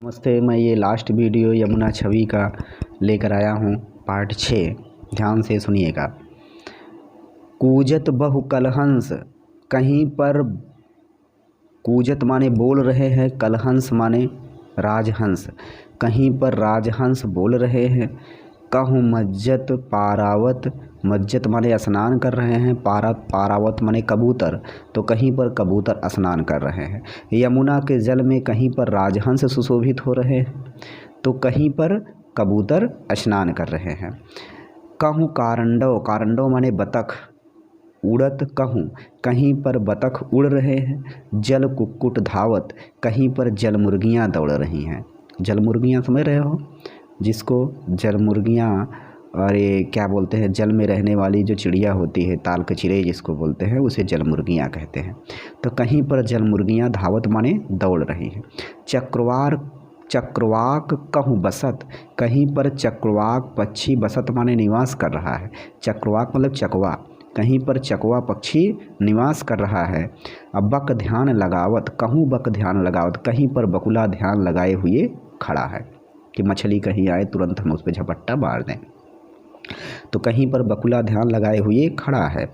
नमस्ते। मैं ये लास्ट वीडियो यमुना छवि का लेकर आया हूँ, पार्ट 6। ध्यान से सुनिएगा। कूजत बहु कलहंस, कहीं पर कूजत माने बोल रहे हैं, कलहंस माने राजहंस, कहीं पर राजहंस बोल रहे हैं। कहूँ मज्जत पारावत, मज्जत माने स्नान कर रहे हैं, पारावत माने कबूतर, तो कहीं पर कबूतर स्नान कर रहे हैं। यमुना के जल में कहीं पर राजहंस सुशोभित हो रहे हैं, तो कहीं पर कबूतर स्नान कर रहे हैं। कहूँ कारंडव, कारंडव माने बतख, उड़त कहूँ, कहीं पर बतख उड़ रहे हैं। जल कुक्कुट धावत, कहीं पर जल मुर्गियाँ दौड़ रही हैं। जल मुर्गियाँ समझ रहे हो, जिसको जल मुर्गियाँ, और ये क्या बोलते हैं, जल में रहने वाली जो चिड़िया होती है, ताल कचिरे जिसको बोलते हैं, उसे जल मुर्गियाँ कहते हैं। तो कहीं पर जल मुर्गियाँ धावत माने दौड़ रही हैं। चक्रवाक कहूँ बसत, कहीं पर चक्रवाक पक्षी बसत माने निवास कर रहा है। चक्रवाक मतलब चकवा, कहीं पर चकवा पक्षी निवास कर रहा है। अब बक ध्यान लगावत, कहूँ बक ध्यान लगावत, कहीं पर बकुला ध्यान लगाए हुए खड़ा है कि मछली कहीं आए तुरंत हम उस पर झपट्टा मार दें, तो कहीं पर बकुला ध्यान लगाए हुए खड़ा है।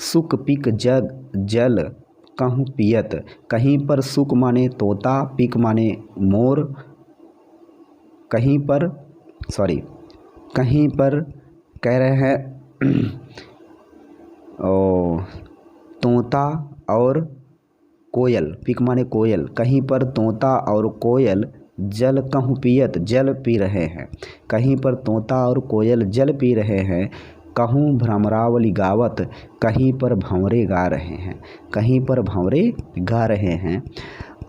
सुक पिक जल कहूँ पियत, कहीं पर सुक माने तोता, पिक माने मोर, कहीं पर कह रहे हैं तोता और कोयल, पिक माने कोयल, कहीं पर तोता और कोयल जल कहूँ पियत, जल पी रहे हैं। कहीं पर तोता और कोयल जल पी रहे हैं। कहूँ भ्रमरावली गावत, कहीं पर भंवरे गा रहे हैं, कहीं पर भंवरे गा रहे हैं।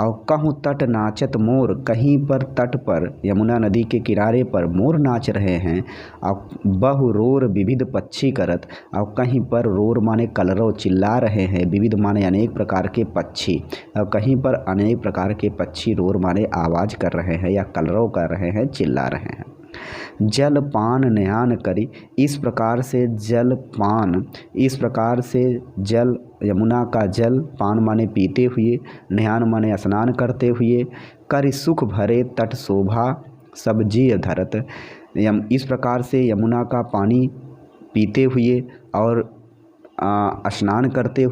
और कहूँ तट नाचत मोर, कहीं पर तट पर यमुना नदी के किनारे पर मोर नाच रहे हैं। और बहु रोर विविध पक्षी करत, और कहीं पर रोर माने कलरव चिल्ला रहे हैं, विविध माने अनेक प्रकार के पक्षी, और कहीं पर अनेक प्रकार के पक्षी रोर माने आवाज़ कर रहे हैं या कलरव कर रहे हैं, चिल्ला रहे हैं। जल पान नयान करी, इस प्रकार से जल पान, इस प्रकार से जल, यमुना का जल पान माने पीते हुए, नयान माने स्नान करते हुए, कर सुख भरे तट शोभा सब जीव धरत, इस प्रकार से यमुना का पानी पीते हुए और स्नान करते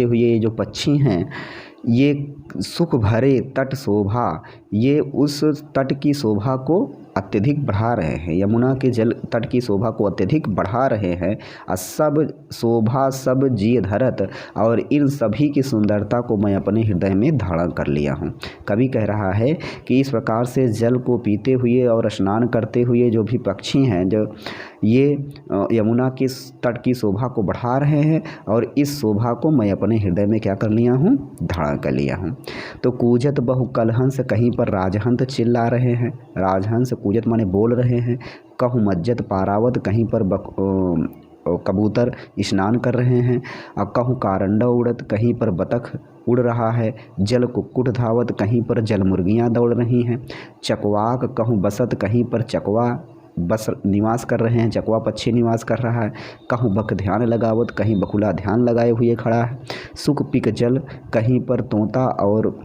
हुए ये जो पक्षी हैं, ये सुख भरे तट शोभा, ये उस तट की शोभा को अत्यधिक बढ़ा रहे हैं, यमुना के जल तट की शोभा को अत्यधिक बढ़ा रहे हैं। और सब शोभा सब जी धरत, और इन सभी की सुंदरता को मैं अपने हृदय में धारण कर लिया हूँ। कवि कह रहा है कि इस प्रकार से जल को पीते हुए और स्नान करते हुए जो भी पक्षी हैं, जो ये यमुना के तट की शोभा को बढ़ा रहे हैं, और इस शोभा को मैं अपने हृदय में क्या कर लिया हूँ, धारण कर लिया हूँ। तो कूजत बहु कलहंस, कहीं पर राजहंस चिल्ला रहे हैं, राजहंस कूजत माने बोल रहे हैं। कहूँ मज्जत पारावत, कहीं पर कबूतर स्नान कर रहे हैं। और कहूँ कारंडा उड़त, कहीं पर बतख उड़ रहा है। जल कुक्कुट धावत, कहीं पर जल मुर्गियाँ दौड़ रही हैं। चकवाक कहूँ बसत, कहीं पर चकवा बस निवास कर रहे हैं, चकवा पक्षी निवास कर रहा है। कहूँ बक ध्यान लगावत, कहीं बकुला ध्यान लगाए हुए खड़ा है। सुख पिक जल, कहीं पर तोता और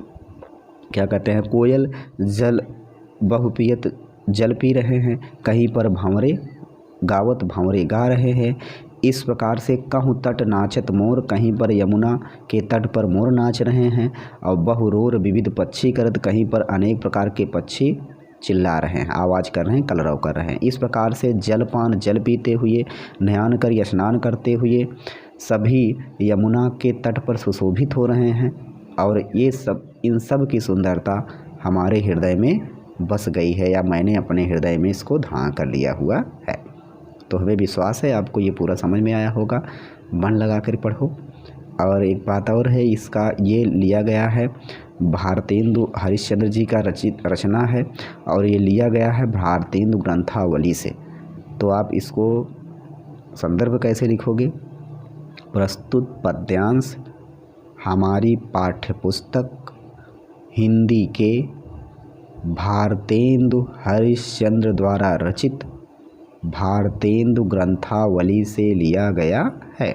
क्या कहते हैं कोयल जल बहुपियत जल पी रहे हैं। कहीं पर भंवरे गावत, भंवरे गा रहे हैं। इस प्रकार से कहूँ तट नाचत मोर, कहीं पर यमुना के तट पर मोर नाच रहे हैं। और बहुरोर विविध पक्षी करत, कहीं पर अनेक प्रकार के पक्षी चिल्ला रहे हैं, आवाज़ कर रहे हैं, कलरव कर रहे हैं। इस प्रकार से जलपान, जल पीते हुए, नहान कर स्नान करते हुए सभी यमुना के तट पर सुशोभित हो रहे हैं। और ये सब, इन सब की सुंदरता हमारे हृदय में बस गई है, या मैंने अपने हृदय में इसको धारण कर लिया हुआ है। तो हमें विश्वास है आपको ये पूरा समझ में आया होगा। मन लगा कर पढ़ो। और एक बात और है, इसका ये लिया गया है भारतेंदु हरिश्चंद्र जी का रचना है, और ये लिया गया है भारतेंदु ग्रंथावली से। तो आप इसको संदर्भ कैसे लिखोगे? प्रस्तुत पद्यांश हमारी पाठ्यपुस्तक हिंदी के भारतेंदु हरिश्चंद्र द्वारा रचित भारतेंदु ग्रंथावली से लिया गया है।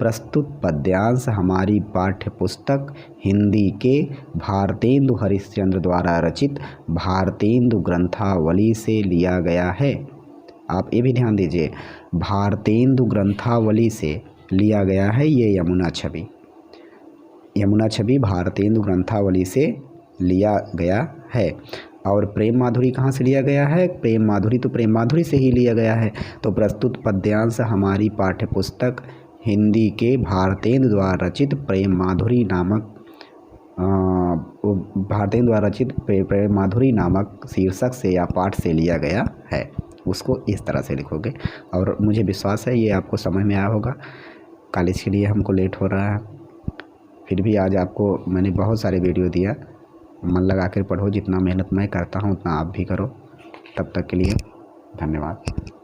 प्रस्तुत पद्यांश हमारी पाठ्य पुस्तक हिंदी के भारतेंदु हरिश्चंद्र द्वारा रचित भारतेंदु ग्रंथावली से लिया गया है। आप ये भी ध्यान दीजिए, भारतेंदु ग्रंथावली से लिया गया है ये यमुना छवि। यमुना छवि भारतेंदु ग्रंथावली से लिया गया है। और प्रेम माधुरी कहाँ से लिया गया है? प्रेम माधुरी तो प्रेम माधुरी से ही लिया गया है। तो प्रस्तुत पद्यांश हमारी पाठ्य पुस्तक हिंदी के भारतेंदु द्वारा रचित प्रेम माधुरी नामक भारतेंदु द्वारा रचित प्रेम माधुरी नामक शीर्षक से या पाठ से लिया गया है। उसको इस तरह से लिखोगे और मुझे विश्वास है ये आपको समझ में आया होगा। कॉलेज के लिए हमको लेट हो रहा है, फिर भी आज आपको मैंने बहुत सारे वीडियो दिया। मन लगा कर पढ़ो, जितना मेहनत मैं करता हूँ उतना आप भी करो। तब तक के लिए धन्यवाद।